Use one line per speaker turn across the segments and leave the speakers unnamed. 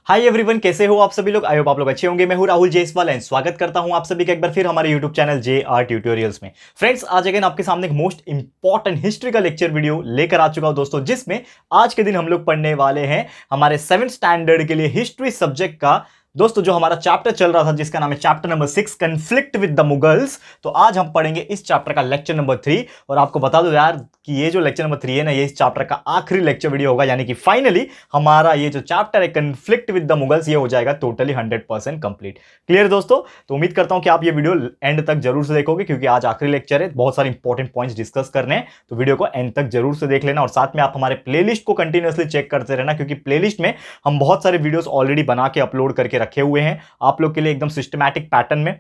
Hi everyone, कैसे हो आप सभी लोग। आई होप आप लोग अच्छे होंगे। मैं हूं राहुल जयसवाल एंड स्वागत करता हूं आप सभी का एक बार फिर हमारे यूट्यूब चैनल JR ट्यूटोरियल्स में। फ्रेंड्स, आज अगेन आपके सामने एक मोस्ट इंपॉर्टेंट हिस्ट्री का लेक्चर वीडियो लेकर आ चुका हूं दोस्तों, जिसमें आज के दिन हम लोग पढ़ने वाले हैं हमारे 7th स्टैंडर्ड के लिए हिस्ट्री सब्जेक्ट का दोस्तों जो हमारा चैप्टर चल रहा था, जिसका नाम है chapter number 6 conflict with the Mughals. तो आज हम पढ़ेंगे इस चैप्टर का लेक्चर नंबर 3। और आपको बता दो यार कि ये जो लेक्चर नंबर 3 है ना, ये इस चैप्टर का आखिरी लेक्चर वीडियो होगा, यानी कि फाइनली हमारा ये जो चैप्टर है कन्फ्लिक्ट विद द मुगल्स, ये हो जाएगा टोटली 100% कंप्लीट। क्लियर दोस्तों? तो उम्मीद करता हूं कि आप ये वीडियो एंड तक जरूर से देखोगे, क्योंकि आज आखिरी लेक्चर है, बहुत सारे इंपॉर्टेंट पॉइंट्स डिस्कस करने हैं। तो वीडियो को एंड तक जरूर से देख लेना और साथ में आप हमारे प्लेलिस्ट को कंटिन्यूअसली चेक करते रहना, क्योंकि प्लेलिस्ट में हम बहुत सारे वीडियोस ऑलरेडी बना के अपलोड करके रखे हुए हैं आप लोग के लिए एकदम सिस्टमैटिक पैटर्न में।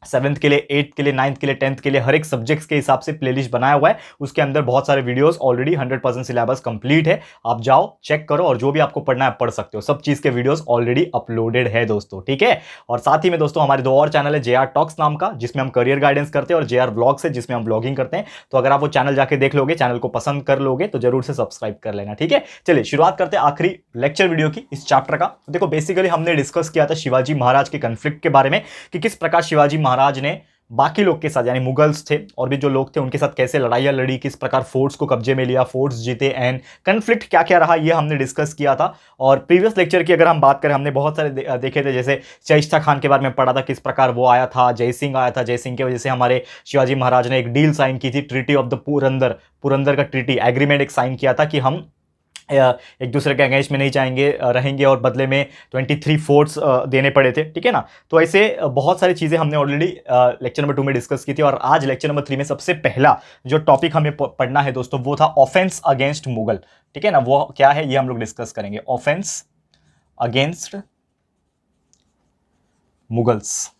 7th के लिए, 8th के लिए, 9th के लिए, 10th के लिए, हर एक सब्जेक्ट्स के हिसाब से प्लेलिस्ट बनाया हुआ है। उसके अंदर बहुत सारे वीडियोस ऑलरेडी 100% सिलेबस कंप्लीट है। आप जाओ चेक करो और जो भी आपको पढ़ना है पढ़ सकते हो। सब चीज के वीडियोस ऑलरेडी अपलोडेड है दोस्तों, ठीक है। और साथ ही में दोस्तों हमारे दो और चैनल है, JR टॉक्स नाम का, जिसमें हम करियर गाइडेंस करते हैं, और JR व्लॉग्स है, जिसमें हम व्लॉगिंग करते हैं। तो अगर आप वो चैनल जाके देख लोगे, चैनल को पसंद कर लोगे, तो जरूर से सब्सक्राइब कर लेना, ठीक है। चलिए शुरुआत करते हैं आखिरी लेक्चर वीडियो की इस चैप्टर का। देखो बेसिकली हमने डिस्कस किया था शिवाजी महाराज के कन्फ्लिक्ट के बारे में, कि किस प्रकार शिवाजी महाराज ने बाकी लोग के साथ, यानी मुगल्स थे और भी जो लोग थे उनके साथ कैसे लड़ाइयां लड़ी, किस प्रकार फोर्ट्स को कब्जे में लिया, फोर्ट्स जीते, एंड कन्फ्लिक्ट क्या क्या रहा, ये हमने डिस्कस किया था। और प्रीवियस लेक्चर की अगर हम बात करें, हमने बहुत सारे देखे थे, जैसे शाइस्ता खान के बारे में पढ़ा था, किस प्रकार वो आया था, जय सिंह आया था, जय सिंह की वजह से हमारे शिवाजी महाराज ने एक डील साइन की थी, ट्रीटी ऑफ द पुरंदर का ट्रीटी एग्रीमेंट एक साइन किया था कि हम एक दूसरे के अगेंस्ट में नहीं जाएंगे, रहेंगे, और बदले में 23 फोर्ट्स देने पड़े थे, ठीक है ना। तो ऐसे बहुत सारी चीज़ें हमने ऑलरेडी लेक्चर नंबर 2 में डिस्कस की थी। और आज लेक्चर नंबर 3 में सबसे पहला जो टॉपिक हमें पढ़ना है दोस्तों, वो था ऑफेंस अगेंस्ट मुगल, ठीक है ना। वो क्या है ये हम लोग डिस्कस करेंगे, ऑफेंस अगेंस्ट मुगल्स,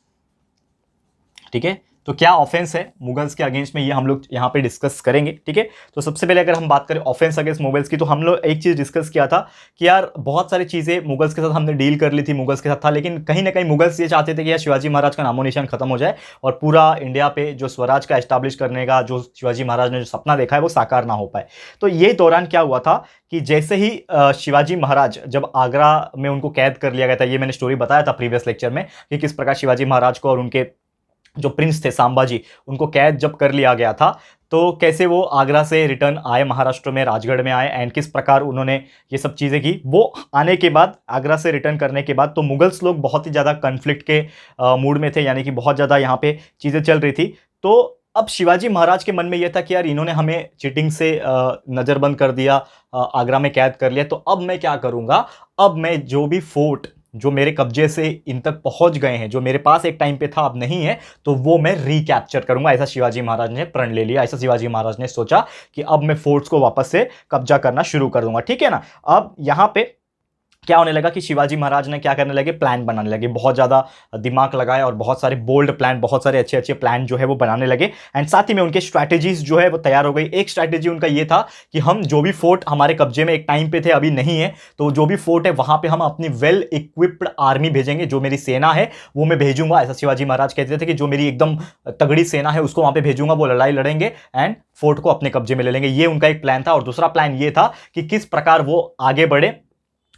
ठीक है। तो क्या ऑफेंस है मुगल्स के अगेंस्ट में, ये हम लोग यहाँ पे डिस्कस करेंगे, ठीक है। तो सबसे पहले अगर हम बात करें ऑफेंस अगेंस्ट मुगल्स की, तो हम लोग एक चीज डिस्कस किया था कि यार बहुत सारी चीजें मुगल्स के साथ हमने डील कर ली थी, मुगल्स के साथ था, लेकिन कहीं ना कहीं मुगल्स ये चाहते थे कि यार शिवाजी महाराज का नामो निशान खत्म हो जाए और पूरा इंडिया पे जो स्वराज का एस्टैब्लिश करने का जो शिवाजी महाराज ने जो सपना देखा है वो साकार ना हो पाए। तो ये दौरान क्या हुआ था कि जैसे ही शिवाजी महाराज जब आगरा में उनको कैद कर लिया गया था, ये मैंने स्टोरी बताया था प्रीवियस लेक्चर में कि किस प्रकार शिवाजी महाराज को और उनके जो प्रिंस थे संभाजी, उनको कैद जब कर लिया गया था, तो कैसे वो आगरा से रिटर्न आए, महाराष्ट्र में राजगढ़ में आए, एंड किस प्रकार उन्होंने ये सब चीज़ें की। वो आने के बाद, आगरा से रिटर्न करने के बाद, तो मुगल्स लोग बहुत ही ज़्यादा कन्फ्लिक्ट के मूड में थे, यानी कि बहुत ज़्यादा यहाँ पे चीज़ें चल रही थी। तो अब शिवाजी महाराज के मन में यह था कि यार इन्होंने हमें चीटिंग से नज़रबंद कर दिया, आगरा में कैद कर लिया, तो अब मैं क्या करूँगा, अब मैं जो भी फोर्ट जो मेरे कब्जे से इन तक पहुंच गए हैं, जो मेरे पास एक टाइम पे था अब नहीं है, तो वो मैं रिकैप्चर करूंगा। ऐसा शिवाजी महाराज ने प्रण ले लिया, ऐसा शिवाजी महाराज ने सोचा कि अब मैं फोर्ट्स को वापस से कब्जा करना शुरू कर दूंगा, ठीक है ना। अब यहां पे क्या होने लगा कि शिवाजी महाराज ने क्या करने लगे, प्लान बनाने लगे, बहुत ज़्यादा दिमाग लगाए और बहुत सारे बोल्ड प्लान, बहुत सारे अच्छे अच्छे प्लान जो है वो बनाने लगे। एंड साथ ही में उनके स्ट्रैटेजीज जो है वो तैयार हो गई। एक स्ट्रैटेजी उनका ये था कि हम जो भी फोर्ट हमारे कब्जे में एक टाइम पे थे, अभी नहीं है, तो जो भी फोर्ट है वहां पे हम अपनी वेल इक्विप्ड आर्मी भेजेंगे, जो मेरी सेना है वो मैं भेजूंगा। ऐसा शिवाजी महाराज कहते थे कि जो मेरी एकदम तगड़ी सेना है उसको वहां पे भेजूंगा, वो लड़ाई लड़ेंगे एंड फोर्ट को अपने कब्जे में ले लेंगे। ये उनका एक प्लान था। और दूसरा प्लान ये था कि किस प्रकार वो आगे बढ़े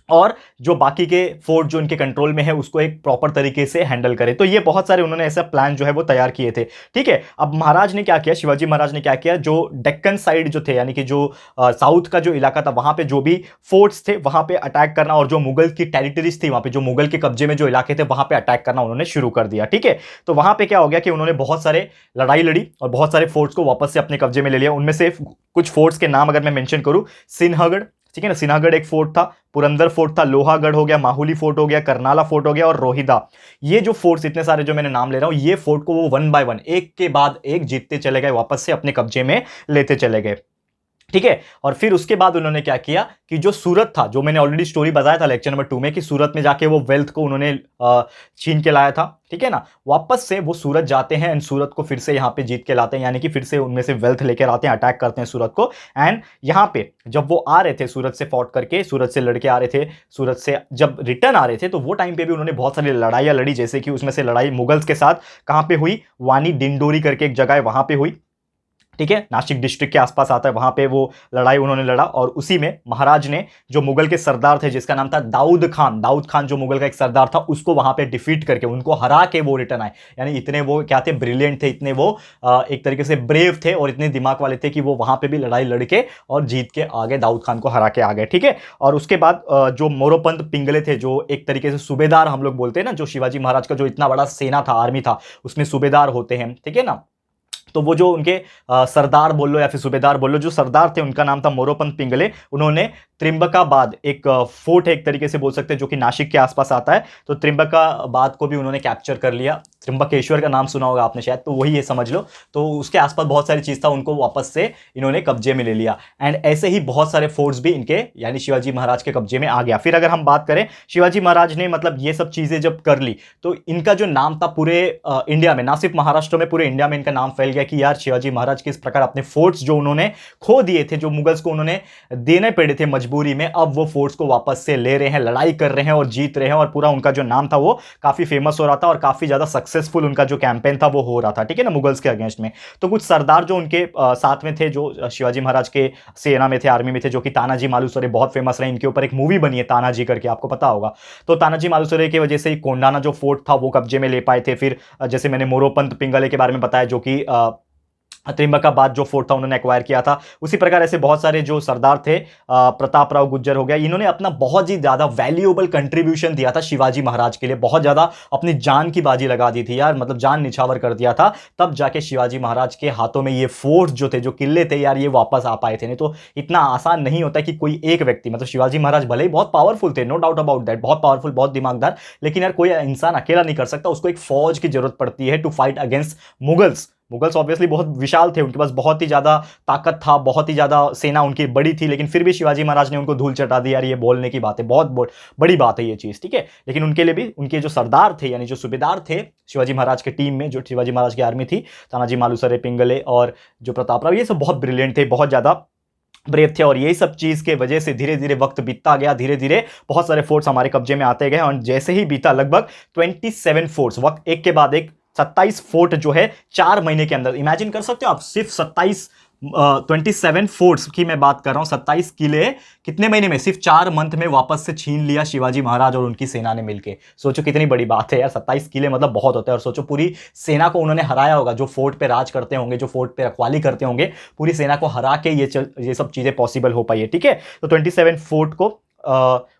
और जो बाकी के फोर्ट जो उनके कंट्रोल में है उसको एक प्रॉपर तरीके से हैंडल करे। तो ये बहुत सारे उन्होंने ऐसा प्लान जो है वो तैयार किए थे, ठीक है। अब महाराज ने क्या किया, शिवाजी महाराज ने क्या किया, जो डेक्कन साइड जो थे, यानी कि जो साउथ का जो इलाका था, वहां पे जो भी फोर्ट्स थे वहां पे अटैक करना, और जो मुगल की टेरिटरीज थी वहां पे, जो मुगल के कब्जे में जो इलाके थे वहां पे अटैक करना उन्होंने शुरू कर दिया, ठीक है। तो वहां पे क्या हो गया कि उन्होंने बहुत सारे लड़ाई लड़ी और बहुत सारे फोर्ट्स को वापस से अपने कब्जे में ले लिया। उनमें से कुछ फोर्ट्स के नाम अगर मैं मेंशन करूं, सिन्हगढ़, ठीक है ना, सिन्हागढ़ एक फोर्ट था, पुरंदर फोर्ट था, लोहागढ़ हो गया, माहुली फोर्ट हो गया, करनाला फोर्ट हो गया, और रोहिदा। ये जो फोर्ट्स इतने सारे जो मैंने नाम ले रहा हूं, ये फोर्ट को वो 1 बाय 1 एक के बाद एक जीतते चले गए, वापस से अपने कब्जे में लेते चले गए, ठीक है। और फिर उसके बाद उन्होंने क्या किया कि जो सूरत था, जो मैंने ऑलरेडी स्टोरी बताया था लेक्चर नंबर 2 में, कि सूरत में जाके वो वेल्थ को उन्होंने छीन के लाया था, ठीक है ना। वापस से वो सूरत जाते हैं एंड सूरत को फिर से यहाँ पे जीत के लाते हैं, यानी कि फिर से उनमें से वेल्थ लेकर आते हैं, अटैक करते हैं सूरत को। एंड यहाँ पे जब वो आ रहे थे सूरत से फॉट करके, सूरत से लड़के आ रहे थे, सूरत से जब रिटर्न आ रहे थे, तो वो टाइम पे भी उन्होंने बहुत सारी लड़ाइयाँ लड़ी, जैसे कि उसमें से लड़ाई मुगल्स के साथ कहाँ पे हुई, वानी डिंडोरी करके एक जगह है वहां पे हुई, ठीक है, नासिक डिस्ट्रिक्ट के आसपास आता है, वहां पे वो लड़ाई उन्होंने लड़ा और उसी में महाराज ने जो मुगल के सरदार थे जिसका नाम था दाऊद खान जो मुगल का एक सरदार था, उसको वहां पे डिफीट करके उनको हरा के वो रिटर्न आए। यानी इतने वो क्या थे, ब्रिलियंट थे, इतने वो एक तरीके से ब्रेव थे और इतने दिमाग वाले थे कि वो वहां पे भी लड़ाई लड़के और जीत के आगे दाऊद खान को हरा के आ गए। ठीक है, और उसके बाद जो मोरोपंत पिंगले थे, जो एक तरीके से सूबेदार हम लोग बोलते हैं ना, जो शिवाजी महाराज का जो इतना बड़ा सेना था, आर्मी था, उसमें सूबेदार होते हैं, ठीक है ना। तो वो जो उनके सरदार बोल लो या फिर सूबेदार बोल लो, जो सरदार थे उनका नाम था मोरोपंत पिंगले। उन्होंने त्रिंबकाबाद, एक फोर्ट है एक तरीके से बोल सकते हैं, जो कि नासिक के आसपास आता है, तो त्रिंबकाबाद को भी उन्होंने कैप्चर कर लिया। त्रिंबकेश्वर का नाम सुना होगा आपने शायद, तो वही है समझ लो। तो उसके आसपास बहुत सारी चीज था, उनको वापस से इन्होंने कब्जे में ले लिया। एंड ऐसे ही बहुत सारे फोर्ट्स भी इनके यानी शिवाजी महाराज के कब्जे में आ गया। फिर अगर हम बात करें शिवाजी महाराज ने मतलब ये सब चीजें जब कर ली, तो इनका जो नाम था पूरे इंडिया में, ना सिर्फ महाराष्ट्र में, पूरे इंडिया में इनका नाम फैल गया कि यार शिवाजी महाराज किस प्रकार अपने फोर्ट्स जो उन्होंने खो दिए थे, जो मुगल्स को उन्होंने देने पड़े थे मजबूरी में, अब वो फोर्ट्स को वापस से ले रहे हैं, लड़ाई कर रहे हैं और जीत रहे हैं। और पूरा उनका जो नाम था वो काफी फेमस हो रहा था और काफी ज्यादा सक्सेसफुल उनका जो कैंपेन था वो हो रहा था, ठीक है ना, मुगल्स के अगेंस्ट में। तो कुछ सरदार जो उनके साथ में थे, जो शिवाजी महाराज के सेना में थे, आर्मी में थे, जो कि तानाजी मालुसरे बहुत फेमस रहे। इनके ऊपर एक मूवी बनी है तानाजी करके, आपको पता होगा। तो तानाजी मालुसरे की वजह से ही कोंडाना जो फोर्ट था वो कब्जे में ले पाए थे। फिर जैसे मैंने मोरोपंत पिंगले के बारे में बताया, जो कि त्रिंबकाबाद जो फोर्ट था उन्होंने एक्वायर किया था। उसी प्रकार ऐसे बहुत सारे जो सरदार थे, प्रताप राव गुर्जर हो गया, इन्होंने अपना बहुत ही ज्यादा वैल्यूएबल कंट्रीब्यूशन दिया था शिवाजी महाराज के लिए, बहुत ज्यादा अपनी जान की बाजी लगा दी थी यार, मतलब जान निछावर कर दिया था। तब जाके शिवाजी महाराज के हाथों में ये फोर्ट जो थे, जो किले थे यार, ये वापस आ पाए थे। नहीं तो इतना आसान नहीं होता कि कोई एक व्यक्ति, मतलब शिवाजी महाराज भले ही बहुत पावरफुल थे, नो डाउट अबाउट दैट, बहुत पावरफुल, बहुत दिमागदार, लेकिन यार कोई इंसान अकेला नहीं कर सकता, उसको एक फौज की जरूरत पड़ती है to fight against Mughals. Mughals obviously बहुत विशाल थे, उनके पास बहुत ही ज्यादा ताकत था, बहुत ही ज्यादा सेना उनकी बड़ी थी, लेकिन फिर भी शिवाजी महाराज ने उनको धूल चटा दी यार, ये बोलने की बात है, बहुत बड़ी बात है ये चीज, ठीक है। लेकिन उनके लिए भी उनके जो सरदार थे, यानी जो सूबेदार थे शिवाजी महाराज के टीम में, जो शिवाजी महाराज की आर्मी थी, तानाजी मालुसरे पिंगले और जो प्रताप राव, ये सब बहुत ब्रिलियंट थे, बहुत ज्यादा ब्रेव थे। और यही सब चीज के वजह से धीरे धीरे वक्त बीतता गया, धीरे धीरे बहुत सारे फोर्ट्स हमारे कब्जे में आते गए। और जैसे ही बीता लगभग 27 फोर्ट्स, वक्त एक के बाद एक 27 फोर्ट जो है 4 महीने के अंदर, इमेजिन कर सकते हो आप, सिर्फ 27 फोर्ट्स की मैं बात कर रहा हूं, 27 किले कितने महीने में, सिर्फ 4 मंथ में वापस से छीन लिया शिवाजी महाराज और उनकी सेना ने मिलकर। सोचो कितनी बड़ी बात है यार, 27 किले मतलब बहुत होता है। और सोचो पूरी सेना को उन्होंने हराया होगा, जो फोर्ट पे राज करते होंगे, जो फोर्ट पे रखवाली करते होंगे, पूरी सेना को हरा के ये सब चीजें पॉसिबल हो पाई है, ठीक है। तो 27 फोर्ट को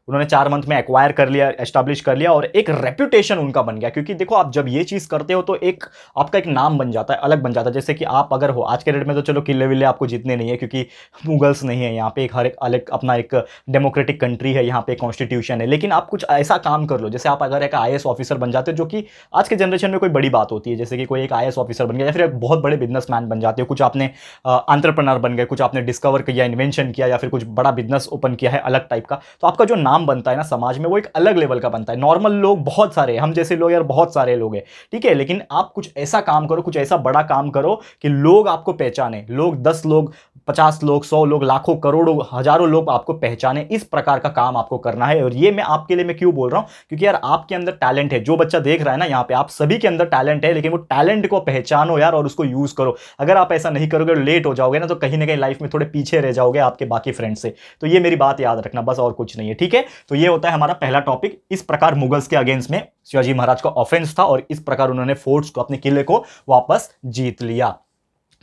उन्होंने 4 मंथ में एक्वायर कर लिया, एस्टैब्लिश कर लिया, और एक रेपुटेशन उनका बन गया। क्योंकि देखो आप जब ये चीज करते हो तो एक आपका एक नाम बन जाता है, अलग बन जाता है। जैसे कि आप अगर हो आज के डेट में, तो चलो किले विले आपको जीतने नहीं है क्योंकि मुगल्स नहीं है यहाँ पे, एक हर एक अलग अपना एक डेमोक्रेटिक कंट्री है, यहाँ पे कॉन्स्टिट्यूशन है। लेकिन आप कुछ ऐसा काम कर लो, जैसे आप अगर एक IAS ऑफिसर बन जाते हो, जो कि आज के जनरेशन में कोई बड़ी बात होती है, जैसे कि कोई एक IAS ऑफिसर बन गया, या फिर एक बहुत बड़े बिजनेसमैन बन जाते हो, कुछ आपने एंटरप्रेन्योर बन गए, कुछ आपने डिस्कवर किया, इन्वेंशन किया, या फिर कुछ बड़ा बिजनेस ओपन किया है अलग टाइप का, तो आपका जो नाम बनता है ना समाज में, वो एक अलग लेवल का बनता है। नॉर्मल लोग बहुत सारे, हम जैसे लोग यार बहुत सारे लोग हैं, ठीक है, लेकिन आप कुछ ऐसा काम करो, कुछ ऐसा बड़ा काम करो कि लोग आपको पहचाने, लोग 10 लोग, 50 लोग, 100 लोग, लाखों, करोड़ों, हजारों लोग आपको पहचाने। इस प्रकार का काम आपको करना है। और ये मैं आपके लिए मैं क्यों बोल रहा हूं, क्योंकि यार आपके अंदर टैलेंट है, जो बच्चा देख रहा है ना यहाँ पे, आप सभी के अंदर टैलेंट है, लेकिन वो टैलेंट को पहचानो यार और उसको यूज करो। अगर आप ऐसा नहीं करोगे, लेट हो जाओगे ना, तो कहीं ना कहीं लाइफ में थोड़े पीछे रह जाओगे आपके बाकी फ्रेंड से। तो ये मेरी बात याद रखना, बस और कुछ नहीं है, ठीक है। तो ये होता है हमारा पहला टॉपिक। इस प्रकार मुगल्स के अगेंस्ट में शिवाजी महाराज का ऑफेंस था और इस प्रकार उन्होंने फोर्ट्स को, अपने किले को वापस जीत लिया।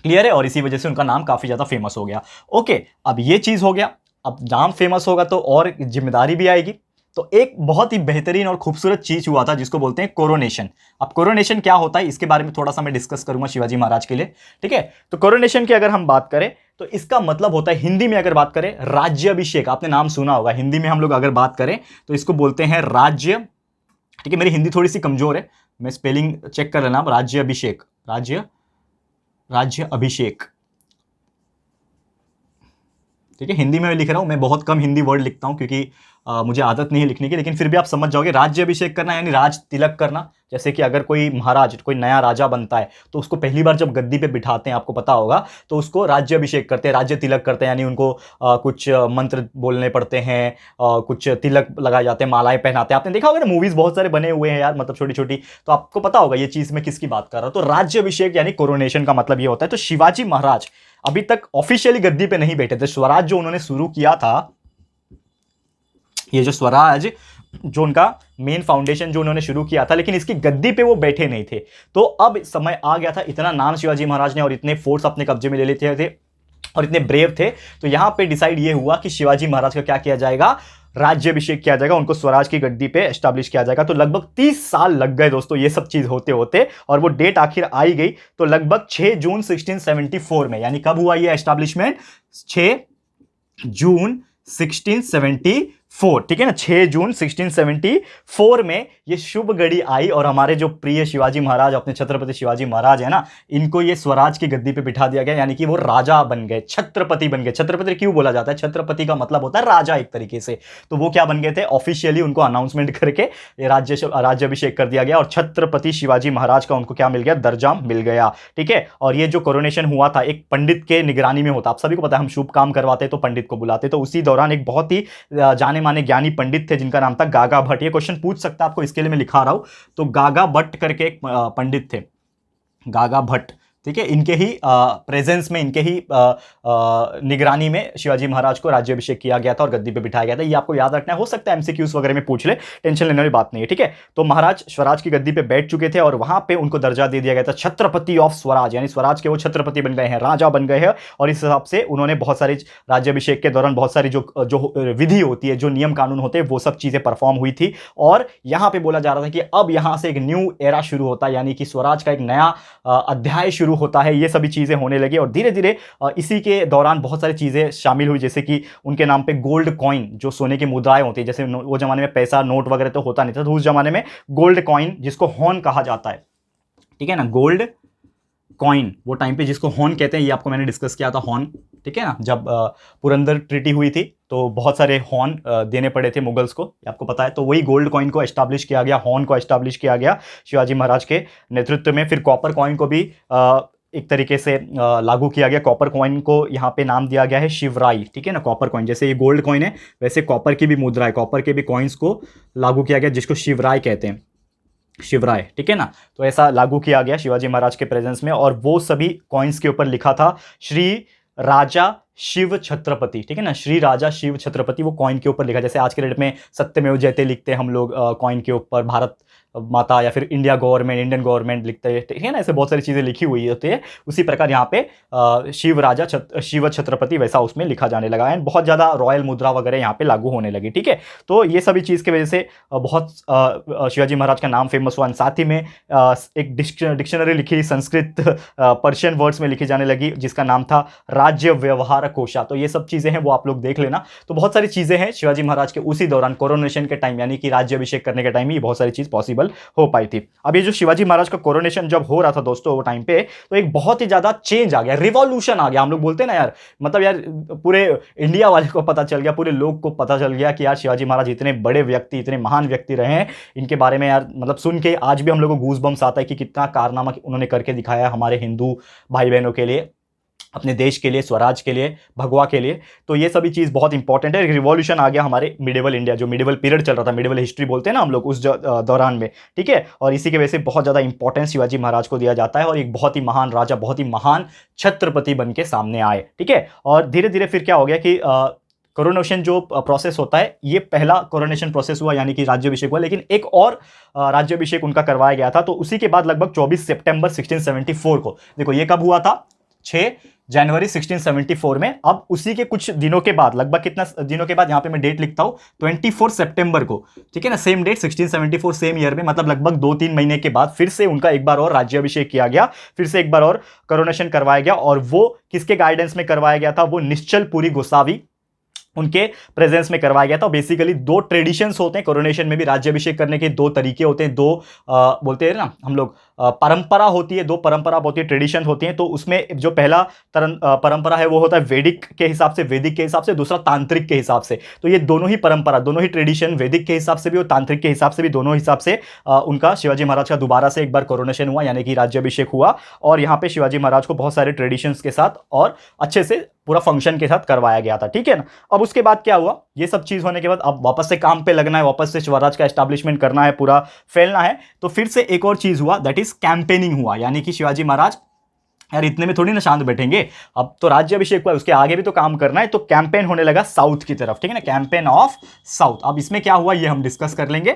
क्लियर है। और इसी वजह से उनका नाम काफी ज्यादा फेमस हो गया। ओके, अब ये चीज हो गया। अब नाम फेमस होगा तो और जिम्मेदारी भी आएगी। तो एक बहुत ही बेहतरीन और खूबसूरत चीज हुआ था जिसको बोलते हैं कोरोनेशन। अब कोरोनेशन क्या होता है इसके बारे में थोड़ा सा मैं डिस्कस करूंगा शिवाजी महाराज के लिए, ठीक है। तो कोरोनेशन की अगर हम बात करें तो इसका मतलब होता है, हिंदी में अगर बात करें, राज्याभिषेक। आपने नाम सुना होगा, हिंदी में हम लोग अगर बात करें तो इसको बोलते हैं राज्य, ठीक है। मेरी हिंदी थोड़ी सी कमजोर है, मैं स्पेलिंग चेक कर लेना। राज्याभिषेक, राज्य अभिषेक, ठीक है, हिंदी में मैं लिख रहा हूँ, मैं बहुत कम हिंदी वर्ड लिखता हूँ क्योंकि मुझे आदत नहीं है लिखने की, लेकिन फिर भी आप समझ जाओगे। राज्याभिषेक करना यानी राज तिलक करना। जैसे कि अगर कोई महाराज, कोई नया राजा बनता है तो उसको पहली बार जब गद्दी पे बिठाते हैं, आपको पता होगा, तो उसको राज्याभिषेक करते हैं, राज्य तिलक करते हैं, यानी उनको कुछ मंत्र बोलने पड़ते हैं, कुछ तिलक लगाए जाते हैं, मालाएं पहनाते हैं। आपने देखा होगा ना, मूवीज बहुत सारे बने हुए हैं यार, मतलब छोटी छोटी, तो आपको पता होगा ये चीज मैं किसकी बात कर रहा हूं। तो राज्याभिषेक यानी कोरोनेशन का मतलब ये होता है। तो शिवाजी महाराज अभी तक ऑफिशियली गद्दी पे नहीं बैठे थे। स्वराज जो उन्होंने शुरू किया था, ये जो स्वराज जो उनका मेन फाउंडेशन जो उन्होंने शुरू किया था, लेकिन इसकी गद्दी पे वो बैठे नहीं थे। तो अब समय आ गया था, इतना नाम शिवाजी महाराज ने और इतने फोर्स अपने कब्जे में ले लेते थे और इतने ब्रेव थे, तो यहां पे डिसाइड ये हुआ कि शिवाजी महाराज का क्या किया जाएगा, राज्याभिषेक किया जाएगा, उनको स्वराज की गद्दी पे एस्टैब्लिश किया जाएगा। तो लगभग 30 साल लग गए दोस्तों ये सब चीज होते होते, और वो डेट आखिर आई गई तो लगभग 6 जून 1674 में। यानी कब हुआ ये एस्टैब्लिशमेंट? 6 जून 1674, ठीक है ना, 6 जून 1674 में ये शुभ घड़ी आई और हमारे जो प्रिय शिवाजी महाराज, अपने छत्रपति शिवाजी महाराज है ना, इनको ये स्वराज की गद्दी पे बिठा दिया गया, यानी कि वो राजा बन गए, छत्रपति बन गए। छत्रपति क्यों बोला जाता है? छत्रपति का मतलब होता है राजा एक तरीके से। तो वो क्या बन गए थे? ऑफिशियली उनको अनाउंसमेंट करके ये राज्याभिषेक कर दिया गया और छत्रपति शिवाजी महाराज का उनको क्या मिल गया? दर्जा मिल गया, ठीक है। और ये जो कोरोनेशन हुआ था एक पंडित के निगरानी में होता। आप सभी को पता है, हम शुभ काम करवाते तो पंडित को बुलाते, तो उसी दौरान एक बहुत ही जाने माने ज्ञानी पंडित थे जिनका नाम था गागा भट्ट। ये क्वेश्चन पूछ सकता है आपको, इसके लिए मैं लिखा रहा हूं। तो गागा भट्ट करके एक पंडित थे, गागा भट्ट, ठीक है। इनके ही प्रेजेंस में, इनके ही निगरानी में शिवाजी महाराज को राज्याभिषेक किया गया था और गद्दी पे बिठाया गया था। ये आपको याद रखना है, हो सकता है एमसीक्यूज वगैरह में पूछ ले, टेंशन लेने वाली बात नहीं है, ठीक है। तो महाराज स्वराज की गद्दी पे बैठ चुके थे और वहां पे उनको दर्जा दे दिया गया था छत्रपति ऑफ स्वराज, यानी स्वराज के वो छत्रपति बन गए हैं, राजा बन गए हैं। और इस हिसाब से उन्होंने बहुत सारी राज्याभिषेक के दौरान बहुत सारी जो विधि होती है, जो नियम कानून होते हैं, वो सब चीजें परफॉर्म हुई थी। और यहां पर बोला जा रहा था कि अब यहां से एक न्यू एरा शुरू होता है, यानी कि स्वराज का एक नया अध्याय शुरू होता है। ये सभी चीजें होने लगी और धीरे धीरे इसी के दौरान बहुत सारी चीजें शामिल हुई, जैसे कि उनके नाम पे गोल्ड कॉइन, जो सोने की मुद्राएं होती है, जैसे वो जमाने में पैसा नोट वगैरह तो होता नहीं था, तो उस जमाने में गोल्ड कॉइन, जिसको हॉर्न कहा जाता है, ठीक है ना, गोल्ड कॉइन, वो टाइम पे जिसको हॉर्न कहते हैं, ये आपको मैंने डिस्कस किया था, हॉर्न, ठीक है ना। जब पुरंदर ट्रीटी हुई थी तो बहुत सारे हॉर्न देने पड़े थे मुगल्स को, आपको पता है। तो वही गोल्ड कॉइन को एस्टैब्लिश किया गया, हॉर्न को एस्टैब्लिश किया गया शिवाजी महाराज के नेतृत्व में। फिर कॉपर कॉइन को भी एक तरीके से लागू किया गया। कॉपर कॉइन को यहाँ पे नाम दिया गया है शिवराई, ठीक है ना। कॉपर कॉइन, जैसे ये गोल्ड कॉइन है वैसे कॉपर की भी मुद्रा है, कॉपर के भी कॉइन्स को लागू किया गया, जिसको शिवराय कहते हैं, शिवराय, ठीक है ना। तो ऐसा लागू किया गया शिवाजी महाराज के प्रेजेंस में, और वो सभी कॉइन्स के ऊपर लिखा था श्री राजा शिव छत्रपति, ठीक है ना, श्री राजा शिव छत्रपति, वो कॉइन के ऊपर लिखा। जैसे आज के डेट में सत्यमेव जयते लिखते हैं हम लोग कॉइन के ऊपर, भारत माता या फिर इंडिया गवर्नमेंट, इंडियन गवर्नमेंट लिखते हैं, ठीक है ना। ऐसे बहुत सारी चीज़ें लिखी हुई होती है। उसी प्रकार यहाँ पे शिव राजा शिव छत्रपति वैसा उसमें लिखा जाने लगा, एंड बहुत ज़्यादा रॉयल मुद्रा वगैरह यहाँ पे लागू होने लगी, ठीक है। तो ये सभी चीज़ की वजह से बहुत शिवाजी महाराज का नाम फेमस हुआ। साथ ही में एक डिक्शनरी लिखी संस्कृत पर्शियन वर्ड्स में लिखी जाने लगी, जिसका नाम था राज्य व्यवहार कोशा। तो ये सब चीज़ें हैं, वो आप लोग देख लेना। तो बहुत सारी चीज़ें हैं शिवाजी महाराज के उसी दौरान कोरोनेशन के टाइम, यानी कि राज्याभिषेक करने के टाइम ही बहुत सारी चीज़ पॉसिबल हो पाई थी। अब ये जो शिवाजी महाराज का कोरोनेशन जब हो रहा था दोस्तों वो टाइम पे, तो एक बहुत ही ज्यादा चेंज आ गया, रिवॉल्यूशन आ गया। हम लोग बोलते हैं ना यार, मतलब यार पूरे इंडिया वाले को पता चल गया, पूरे लोग को पता चल गया कि यार शिवाजी महाराज इतने बड़े व्यक्ति, इतने महान व्यक्ति रहे हैं। इनके बारे में यार मतलब सुन के आज भी हम लोग को गूज बम्स आता है कि कितना कारनामा उन्होंने करके दिखाया हमारे हिंदू भाई बहनों के लिए, अपने देश के लिए, स्वराज के लिए, भगवा के लिए। तो ये सभी चीज़ बहुत इंपॉर्टेंट है। एक रिवॉल्यूशन आ गया हमारे मिडिवल इंडिया, जो मिडिवल पीरियड चल रहा था, मिडिवल हिस्ट्री बोलते हैं ना हम लोग, उस दौरान में, ठीक है। और इसी की वजह से बहुत ज़्यादा इंपॉर्टेंस शिवाजी महाराज को दिया जाता है और एक बहुत ही महान राजा, बहुत ही महान छत्रपति बन के सामने आए, ठीक है। और धीरे धीरे फिर क्या हो गया कि कोरोनेशन जो प्रोसेस होता है, ये पहला कोरोनेशन प्रोसेस हुआ, यानी कि राज्याभिषेक हुआ, लेकिन एक और राज्याभिषेक उनका करवाया गया था। तो उसी के बाद लगभग 24 सितंबर 1674 को, देखो ये कब हुआ था, 6 जनवरी 1674 में। अब उसी के कुछ दिनों के बाद, लगभग कितना दिनों के बाद, यहां पे मैं डेट लिखता हूं, 24 सितंबर को, ठीक है ना, सेम डेट 1674 सेम ईयर में, मतलब लगभग 2-3 महीने के बाद फिर से उनका एक बार और राज्याभिषेक किया गया, फिर से एक बार और कोरोनेशन करवाया गया। और वो किसके गाइडेंस में करवाया गया था? वो निश्चलपुरी गोसावी, उनके प्रेजेंस में करवाया गया था। बेसिकली 2 ट्रेडिशंस होते हैं कोरोनेशन में भी, राज्याभिषेक करने के 2 तरीके होते हैं, 2 बोलते हैं ना हम लोग, परंपरा होती है, दो परंपरा होती है, ट्रेडिशन होती है। तो उसमें जो पहला परंपरा है वो होता है वैदिक के हिसाब से, दूसरा तांत्रिक के हिसाब से। तो ये दोनों ही परंपरा, दोनों ही ट्रेडिशन, वैदिक के हिसाब से भी और तांत्रिक के हिसाब से भी, दोनों हिसाब से उनका शिवाजी महाराज का दोबारा से एक बार कोरोनेशन हुआ, यानी कि राज्याभिषेक हुआ। और यहाँ पे शिवाजी महाराज को बहुत सारे ट्रेडिशंस के साथ और अच्छे से पूरा फंक्शन के साथ करवाया गया था, ठीक है ना। अब उसके बाद क्या हुआ, ये सब चीज होने के बाद अब वापस से काम पे लगना है, वापस से स्वराज का एस्टैब्लिशमेंट करना है, पूरा फैलना है। तो फिर से एक और चीज हुआ, दैट इज कैंपेनिंग हुआ। यानी कि शिवाजी महाराज यार इतने में थोड़ी ना शांत बैठेंगे, अब तो राज्याभिषेक हुआ, उसके आगे भी तो काम करना है। तो कैंपेन होने लगा साउथ की तरफ, ठीक है ना, कैंपेन ऑफ साउथ। अब इसमें क्या हुआ ये हम डिस्कस कर लेंगे,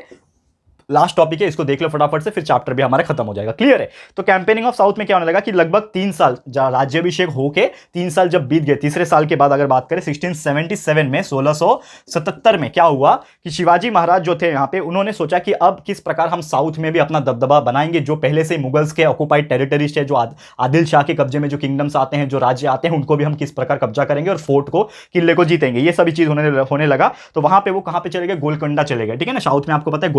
लास्ट टॉपिक है, इसको देख लो फटाफट से, फिर चैप्टर भी हमारा खत्म हो जाएगा, क्लियर है। तो कैंपेनिंग ऑफ साउथ में क्या होने लगा कि लगभग 3 साल राज्याभिषेक होके 3 साल जब बीत गए, तीसरे साल के बाद अगर बात करें 1677 में, 1677 में क्या हुआ कि शिवाजी महाराज जो थे यहाँ पे, उन्होंने सोचा कि अब किस प्रकार हम साउथ में भी अपना दबदबा बनाएंगे। जो पहले से मुगल्स के ऑक्युपाइड टेरिटरीज है, जो आदिल शाह के कब्जे में जो किंगडम्स आते हैं, जो राज्य आते हैं, उनको भी हम किस प्रकार कब्जा करेंगे और फोर्ट को, किले को जीतेंगे, ये सभी चीज होने लगा। तो वहां पे वो कहां पे चले गए, गोलकोंडा चले गए, ठीक है ना। साउथ में आपको पता है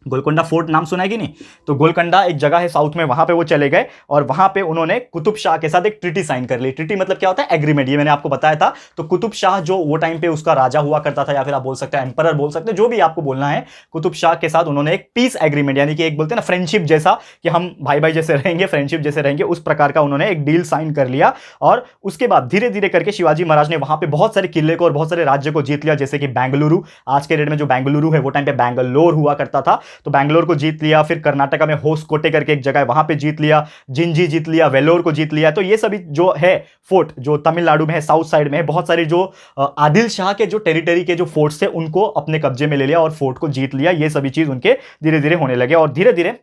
गोलकोंडा फोर्ट नाम सुना है कि नहीं, तो गोलकोंडा एक जगह है साउथ में, वहां पे वो चले गए और वहां पे उन्होंने कुतुब शाह के साथ एक ट्रीटी साइन कर ली। ट्रीटी मतलब क्या होता है, एग्रीमेंट, ये मैंने आपको बताया था। तो कुतुब शाह जो वो टाइम पे उसका राजा हुआ करता था, या फिर आप बोल सकते हैं एम्परर बोल सकते हैं, जो भी आपको बोलना है, कुतुब शाह के साथ उन्होंने एक पीस एग्रीमेंट, यानी कि एक बोलते हैं ना फ्रेंडशिप जैसा, कि हम भाई भाई जैसे रहेंगे, फ्रेंडशिप जैसे रहेंगे, उस प्रकार का उन्होंने एक डील साइन कर लिया। और उसके बाद धीरे धीरे करके शिवाजी महाराज ने वहां पे बहुत सारे किले को और बहुत सारे राज्य को जीत लिया, जैसे कि बेंगलुरु, आज के डेट में जो बेंगलुरु है वो टाइम पे बैंगलोर हुआ करता था, तो बैंगलोर को जीत लिया। फिर कर्नाटका में होसकोटे करके एक जगह है, वहां पे जीत लिया, जिंजी जीत लिया, वेलोर को जीत लिया। तो ये सभी जो है फोर्ट, जो तमिलनाडु में है, साउथ साइड में है, बहुत सारे जो आदिल शाह के जो टेरिटरी के जो फोर्ट्स थे उनको अपने कब्जे में ले लिया और फोर्ट को जीत लिया। ये सभी चीज उनके धीरे धीरे होने लगे और धीरे धीरे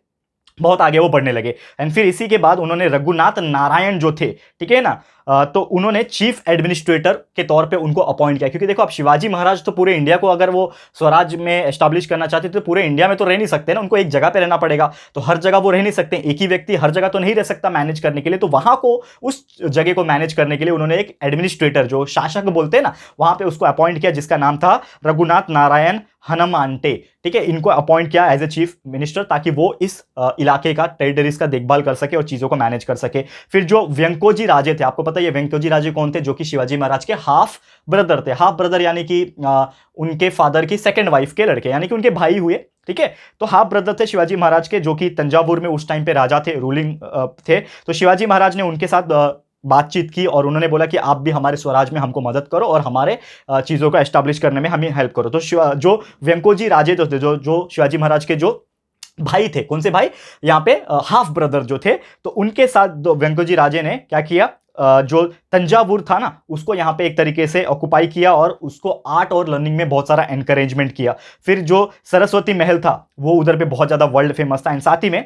बहुत आगे वो बढ़ने लगे। एंड फिर इसी के बाद उन्होंने रघुनाथ नारायण जो थे, ठीक है ना, तो उन्होंने चीफ एडमिनिस्ट्रेटर के तौर पे उनको अपॉइंट किया। क्योंकि देखो अब शिवाजी महाराज तो पूरे इंडिया को अगर वो स्वराज में एस्टैब्लिश करना चाहते थे, तो पूरे इंडिया में तो रह नहीं सकते ना, उनको एक जगह पे रहना पड़ेगा। तो हर जगह वो रह नहीं सकते, एक ही व्यक्ति हर जगह तो नहीं रह सकता मैनेज करने के लिए। तो वहां को, उस जगह को मैनेज करने के लिए उन्होंने एक एडमिनिस्ट्रेटर, जो शासक बोलते हैं ना, वहां पे उसको अपॉइंट किया, जिसका नाम था रघुनाथ नारायण हनुमांटे, ठीक है। इनको अपॉइंट किया एज ए चीफ मिनिस्टर, ताकि वो इस इलाके का, टेरिटरीज का देखभाल कर सके और चीजों को मैनेज कर सके। फिर जो व्यंकोजी राजे थे, आपको पता है ये व्यंकोजी राजे कौन थे, जो कि शिवाजी महाराज के हाफ ब्रदर थे। हाफ ब्रदर यानी कि उनके फादर की सेकंड वाइफ के लड़के, यानी कि उनके भाई हुए, ठीक है। तो हाफ ब्रदर थे शिवाजी महाराज के, जो कि तंजावुर में उस टाइम पे राजा थे, रूलिंग थे। तो शिवाजी महाराज ने उनके साथ बातचीत की और उन्होंने बोला कि आप भी हमारे स्वराज में हमको मदद करो और हमारे चीज़ों को एस्टैब्लिश करने में हमें हेल्प करो। तो जो व्यंकोजी राजे तो थे, जो शिवाजी महाराज के जो भाई थे, कौन से भाई, यहाँ पे हाफ ब्रदर जो थे, तो उनके साथ व्यंकोजी राजे ने क्या किया, जो तंजावुर था ना, उसको यहाँ पे एक तरीके से ऑक्युपाई किया और उसको आर्ट और लर्निंग में बहुत सारा एनकरेजमेंट किया। फिर जो सरस्वती महल था वो उधर पे बहुत ज्यादा वर्ल्ड फेमस था। एंड साथ ही में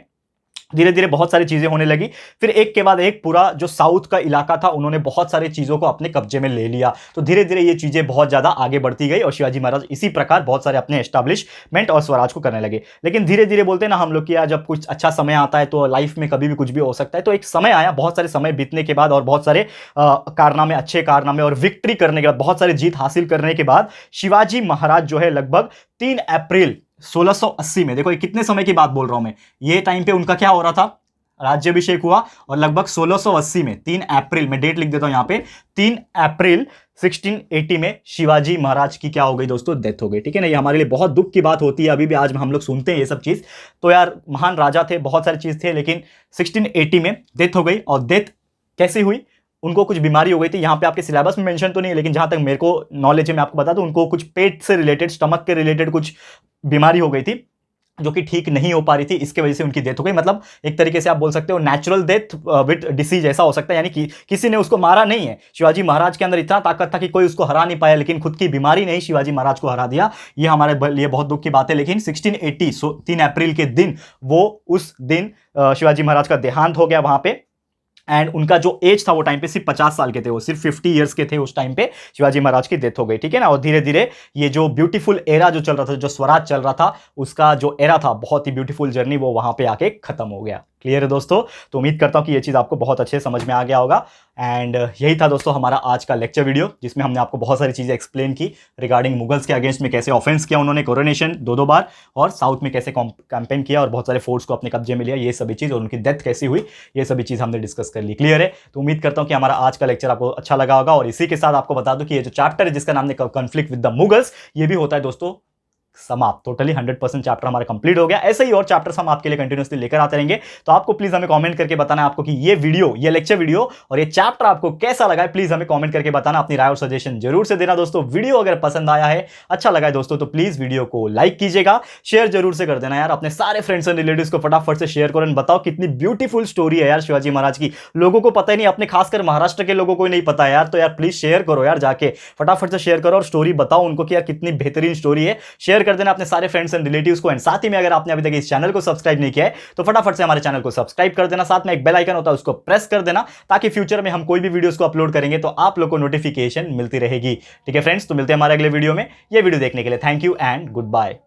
धीरे धीरे बहुत सारी चीजें होने लगी। फिर एक के बाद एक पूरा जो साउथ का इलाका था, उन्होंने बहुत सारी चीजों को अपने कब्जे में ले लिया। तो धीरे धीरे ये चीजें बहुत ज्यादा आगे बढ़ती गई और शिवाजी महाराज इसी प्रकार बहुत सारे अपने एस्टैब्लिशमेंट और स्वराज को करने लगे। लेकिन धीरे धीरे बोलते हैं ना हम लोग कि जब कुछ अच्छा समय आता है तो लाइफ में कभी भी कुछ भी हो सकता है। तो एक समय आया, बहुत सारे समय बीतने के बाद और बहुत सारे कारनामे, अच्छे कारनामे और विक्ट्री करने के बाद, बहुत सारी जीत हासिल करने के बाद, शिवाजी महाराज जो है लगभग 3 अप्रैल 1680 में, देखो ये कितने समय की बात बोल रहा हूं मैं, ये टाइम पे उनका क्या हो रहा था, राज्याभिषेक हुआ। और लगभग 1680 में 3 अप्रैल में, डेट लिख देता हूं यहां पे, 3 अप्रैल 1680 में शिवाजी महाराज की क्या हो गई दोस्तों, डेथ हो गई, ठीक है ना। ये हमारे लिए बहुत दुख की बात होती है, अभी भी आज हम लोग सुनते हैं ये सब चीज। तो यार महान राजा थे, बहुत सारी चीज थे, लेकिन 1680 में डेथ हो गई। और डेथ कैसे हुई, उनको कुछ बीमारी हो गई थी। यहाँ पे आपके सिलेबस में मेंशन तो नहीं है, लेकिन जहां तक मेरे को नॉलेज है मैं आपको बता दूं, उनको कुछ पेट से रिलेटेड, स्टमक के रिलेटेड कुछ बीमारी हो गई थी, जो कि ठीक नहीं हो पा रही थी, इसके वजह से उनकी डेथ हो गई। मतलब एक तरीके से आप बोल सकते हो नेचुरल डेथ विद डिसीज ऐसा हो सकता है, यानी कि किसी ने उसको मारा नहीं है। शिवाजी महाराज के अंदर इतना ताकत था कि कोई उसको हरा नहीं पाया, लेकिन खुद की बीमारी ने शिवाजी महाराज को हरा दिया। ये हमारे लिए बहुत दुख की बात है। लेकिन 1680 3 अप्रैल के दिन, वो उस दिन शिवाजी महाराज का देहांत हो गया वहां पे। एंड उनका जो एज था वो टाइम पे सिर्फ 50 साल के थे, वो सिर्फ 50 ईयर्स के थे उस टाइम पे, शिवाजी महाराज की डेथ हो गई, ठीक है ना। और धीरे धीरे ये जो ब्यूटीफुल एरा जो चल रहा था, जो स्वराज चल रहा था, उसका जो एरा था, बहुत ही ब्यूटीफुल जर्नी, वो वहां पे आके खत्म हो गया। क्लियर है दोस्तों? तो उम्मीद करता हूं कि ये चीज़ आपको बहुत अच्छे समझ में आ गया होगा। एंड यही था दोस्तों हमारा आज का लेक्चर वीडियो, जिसमें हमने आपको बहुत सारी चीज़ें एक्सप्लेन की रिगार्डिंग मुगल्स के अगेंस्ट में कैसे ऑफेंस किया उन्होंने कोरोनेशन 2-2 बार, और साउथ में कैसे कैंपेन किया और बहुत सारे फोर्ट्स को अपने कब्जे में लिया, ये सभी चीज़, और उनकी डेथ कैसी हुई, ये सभी चीज़ हमने डिस्कस कर ली। क्लियर है? तो उम्मीद करता हूं कि हमारा आज का लेक्चर आपको अच्छा लगा होगा। और इसी के साथ आपको बता दूं कि ये जो चैप्टर है जिसका नाम है कॉन्फ्लिक्ट विद द मुगल्स, ये भी होता है दोस्तों समाप्त। टोटली 100% चैप्टर हमारा कंप्लीट हो गया। ऐसे ही और चैप्टर्स हम आपके लिए कंटिन्यूअसली लेकर आते रहेंगे। तो आपको प्लीज हमें कमेंट करके बताना है आपको कि ये वीडियो, ये लेक्चर वीडियो और ये चैप्टर आपको कैसा लगा है। प्लीज हमें कमेंट करके बताना, अपनी राय और सजेशन जरूर से देना दोस्तों। वीडियो अगर पसंद आया है, अच्छा लगा है दोस्तों, तो प्लीज वीडियो को लाइक कीजिएगा, शेयर जरूर से कर देना यार। अपने सारे फ्रेंड्स एंड रिलेटिव्स को फटाफट से शेयर करो, बताओ कितनी ब्यूटीफुल स्टोरी है यार शिवाजी महाराज की। लोगों को पता ही नहीं, अपने खासकर महाराष्ट्र के लोगों को ही नहीं पता है यार। तो यार प्लीज शेयर करो यार, जाके फटाफट से शेयर करो और स्टोरी बताओ उनको कि यार कितनी बेहतरीन स्टोरी है। शेयर कर देना अपने सारे फ्रेंड्स एंड रिलेटिव्स को। एंड साथ ही में अगर आपने अभी तक इस चैनल को सब्सक्राइब नहीं किया है तो फटाफट से हमारे चैनल को सब्सक्राइब कर देना। साथ में एक बेल आइकन होता है, उसको प्रेस कर देना, ताकि फ्यूचर में हम कोई भी वीडियोस को अपलोड करेंगे तो आप लोग को नोटिफिकेशन मिलती रहेगी। ठीक है फ्रेंड्स, तो मिलते हैं हमारे अगले वीडियो में। ये वीडियो देखने के लिए thank you and good bye.